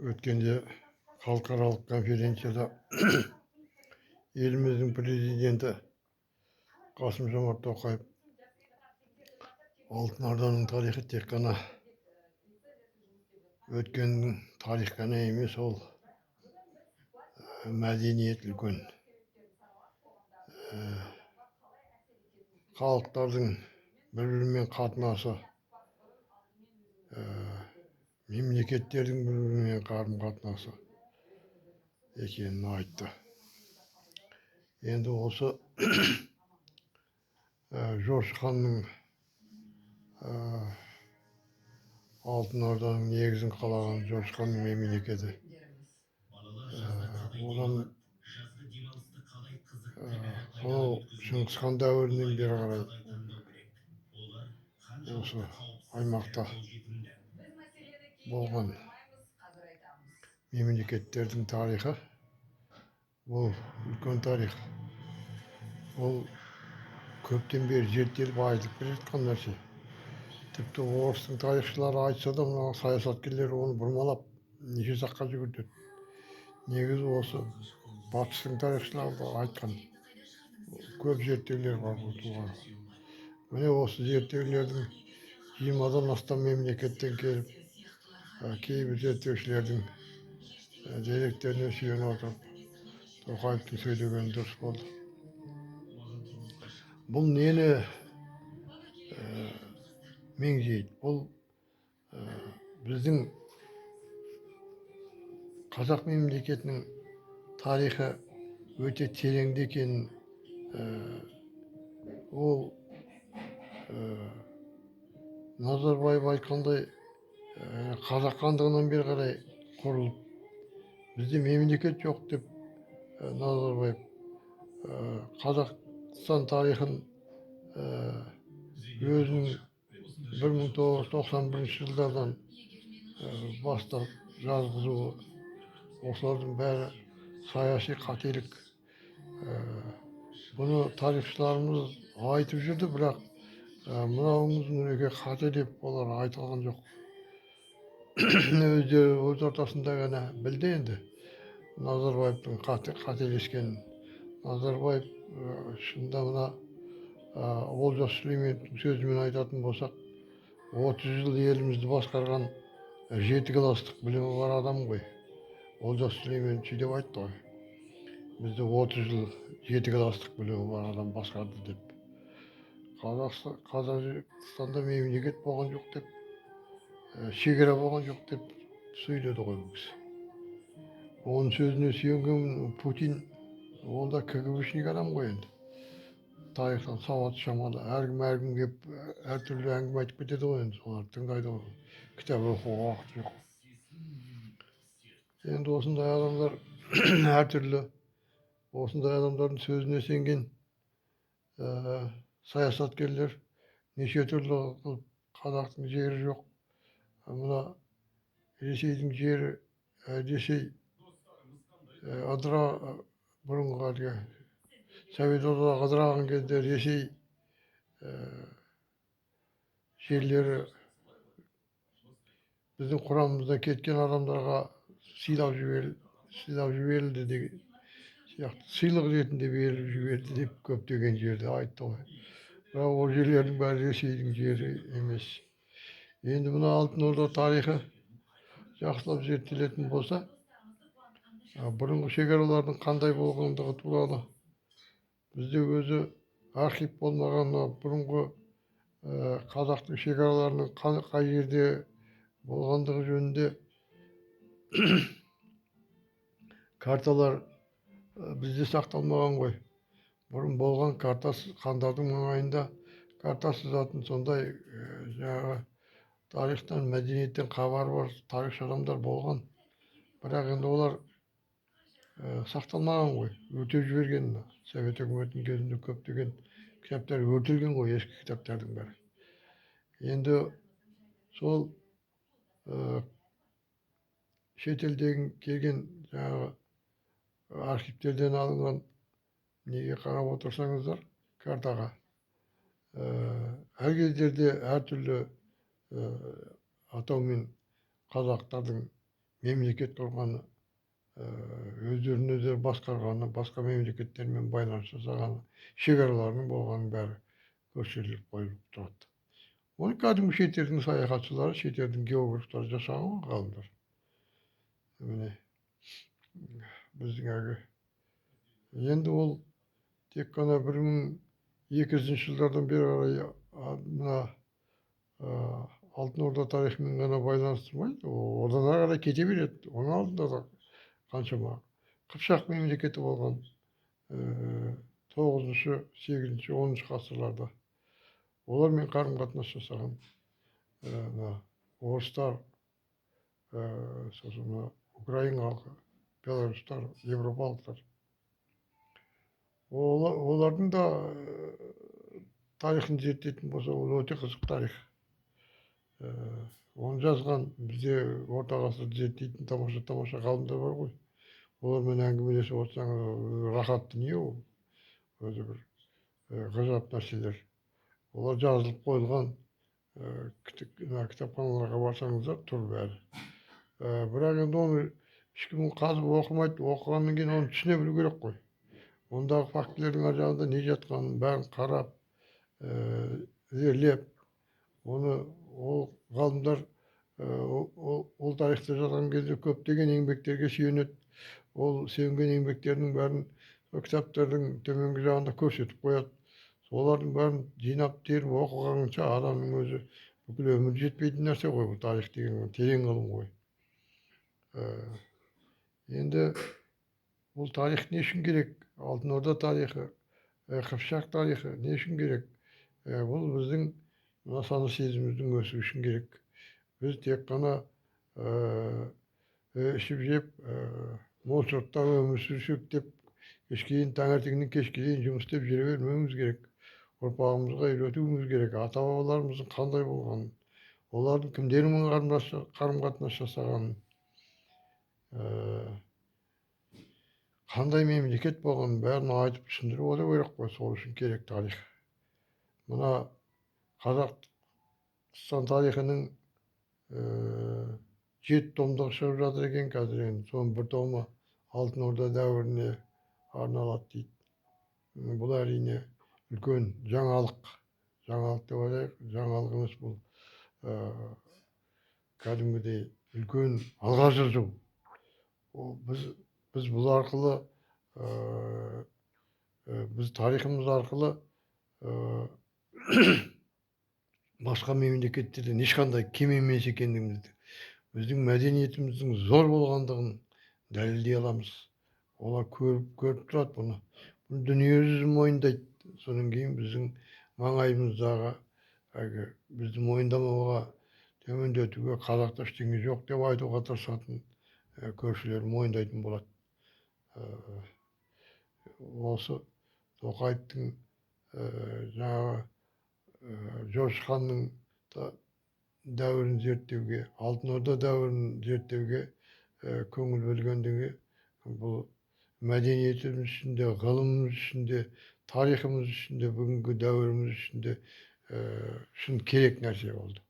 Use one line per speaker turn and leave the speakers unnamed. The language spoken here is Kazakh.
Өткенде халықаралық конференцияда еліміздің президенті Қасым-Жомарт Тоқаев Алтын Орданың тарихы тек қана өткеннің тарих қана емес, ол мәдениет үлкен халықтардың бір-бірімен қатынасы, мемлекеттердің бір-бірімен қарым-қатынасы екенін айтты. Енді осы Жошы ханның Алтын Орданың негізін қалаған Жошы ханның мемлекеті. Одан сонау Шыңғыс хан дәуірінен бері қарай осы аймақта болған мемлекеттердің тарихы, бұл үлкен тарих. Ол көптен бері зерттеліп айтылып келе жатқан нәрсе. Тіпті орыстың тарихшылары айтса да, мына саясаткерлер оны бұрмалап неше жаққа жүгіртеді. Негізі осы батыстың тарихшылары да айтқан көп зерттеулер бар бұл тұлғаға. Міне осы зерттеулердің 20-дан астам мемлекеттен келіп, кейбір зерттеушілердің деректеріне сүйене отырып, Тоқаевтың сөйлегені дұрыс болды. Бұл нені меңзейді? Бұл біздің қазақ мемлекетінің тарихы өте тереңде екенін, ол Назарбаев айтқандай қазақ хандығынан бері қарай құрылып, бізде мемлекет жоқ деп Назарбаев Қазақстан тарихын өзінің 1991 жылдардан бастап жазғызуы, осылардың бәрі саяси қателік. Бұны тарихшыларымыз айтып жүрді, бірақ мынауыңыз мінеки қате деп олар айта алған жоқ. Өздері өз ортасында ғана білді енді Назарбаевтың қателескенін. Назарбаев шынында мына Олжас Сүлейменовтің сөзімен айтатын болсақ, 30 жыл елімізді басқарған 7 класстық білімі бар адам ғой. Олжас Сүлейменов сөйтіп айтты ғой. Бізді 30 жыл 7 класстық білімі бар адам басқарды деп. Қазақстанда мемлекет болған жоқ деп, шекара болған жоқ деп сөйледі ғой бұл кісі. Оның сөзіне сүйенген Путин, ол да КГБшник адам ғой енді. Тарихтан сауаты шамалы, әркім келіп әртүрлі әңгіме айтып кетеді ғой енді, соларды тыңдайды ғой. Кітап оқуға уақыт жоқ. Енді осындай адамдар әртүрлі, осындай адамдардың сөзіне сенген саясаткерлер неше түрлі қылып, қазақтың жері жоқ, мына Ресейдің жері, Ресей ыдыра, бұрынғы әлгі Совет одағы ыдыраған кезде Ресей жерлері біздің құрамымызда кеткен адамдарға сыйлап жіберілді деген сияқты, сыйлық ретінде беріліп жіберді деп көптеген жерде айтты ғой. Бірақ ол жерлердің бәрі Ресейдің жері емес. Енді мына Алтын Орда тарихы жақсылап зерттелетін болса, бұрынғы шекаралардың қандай болғандығы туралы бізде өзі архив болмаған бұрынғы қазақтың шекараларының қай жерде болғандығы жөнінде карталар бізде сақталмаған ғой. Бұрын болған картасы, хандардың маңайында карта сызатын сондай жаңағы тарихтан, мәдениеттен хабары бар тарихшы адамдар болған. Бірақ енді олар сақталмаған ғой, өртеп жіберген. Совет үкіметінің кезінде көптеген кітаптар өртелген ғой, ескі кітаптардың бәрі. Енді сол шетелден келген жаңағы архивтерден алынған неге қарап отырсаңыздар, картаға әр кездерде әртүрлі атаумен қазақтардың мемлекет құрғаны, өздерін өздері басқарғаны, басқа мемлекеттермен байланыс жасағаны, шекараларының болғанын бәрі көрсетіліп қойылып тұрады. Оны кәдімгі шетелдің саяхатшылары, шетелдің географтары жасаған ғой ғалымдар. Міне біздің әлгі енді ол тек қана 1200 жылдардан бері қарай мына алтын орда тарихымен ғана байланыстырмайды, одан ары қарай кете береді. Оның алдында да қаншама қыпшақ мемлекеті болған 9-шы, 8-ші, 10-шы ғасырларда олармен қарым қатынас жасаған мына орыстар, сосын мына украин халқы, белорустар, европалықтар. Олардың да тарихын зерттейтін болса, ол өте қызық тарих. Оны жазған бізде орта ғасырды зерттейтін тамаша ғалымдар бар ғой. Олармен әңгімелесіп отырсаңыз рахат дүние ол. Өзі бір ғажап нәрселер. Олар жазылып қойылған, кітапханаларға барсаңыздар тұр бәрі. Бірақ енді оны ешкім қазып оқымайды, оқығаннан кейін оны түсіне білу керек қой. Ондағы фактілердің ар жағында не жатқанын бәрін қарап, зерлеп, оны ол ғалымдар ол тарихты жазған кезде көптеген еңбектерге сүйенеді. Ол сүйенген еңбектерінің бәрін кітаптардың төменгі жағында көрсетіп қояды. Солардың бәрін жинап теріп оқығанша адамның өзі бүкіл өмірі жетпейтін нәрсе ғой, бұл тарих деген терең ғылым ғой. Енді бұл тарих не үшін керек? Алтын орда тарихы, Қыпшақ тарихы не үшін керек? Бұл біздің мына сана сезіміміздің өсуі үшін керек. Біз тек қана ішіп жеп, молшылықта өмір сүрсек деп, кешке дейін, таңертеңнен кешке дейін жұмыс істеп жүре бермеуіміз керек. Ұрпағымызға үйретуіміз керек. Ата бабаларымыздың қандай болғанын, олардың кімдермен қарым қатынас жасағанын, қандай мемлекет болғанын бәрін айтып түсіндіріп отыру керек қой. Сол үшін керек тарих. Мына Қазақстан тарихының 7 томдығы шығып жатыр екен қазір. Енді соның бір томы Алтын Орда дәуіріне арналады дейді. Бұл әрине үлкен жаңалық. Жаңалық деп ойлайық, жаңалық емес бұл. Кәдімгідей үлкен алға жылжу. Біз бұл арқылы, біз тарихымыз арқылы басқа мемлекеттерден ешқандай кем емес екендігімізді, біздің мәдениетіміздің зор болғандығын дәлелдей аламыз. Олар көріп тұрады бұны. Бұны дүниежүзі мойындайды. Содан кейін біздің маңайымыздағы бізді мойындамауға, төмендетуге, қазақта ештеңе жоқ деп айтуға тырысатын көршілер мойындайтын болады. Осы Тоқаевтың жаңағы Жошы ханның дәуірін зерттеуге, Алтын Орда дәуірін зерттеуге көңіл бөлгендігі бұл мәдениетіміз үшін де, ғылымымыз үшін де, тарихымыз үшін де, бүгінгі дәуіріміз үшін де шын керек нәрсе болды.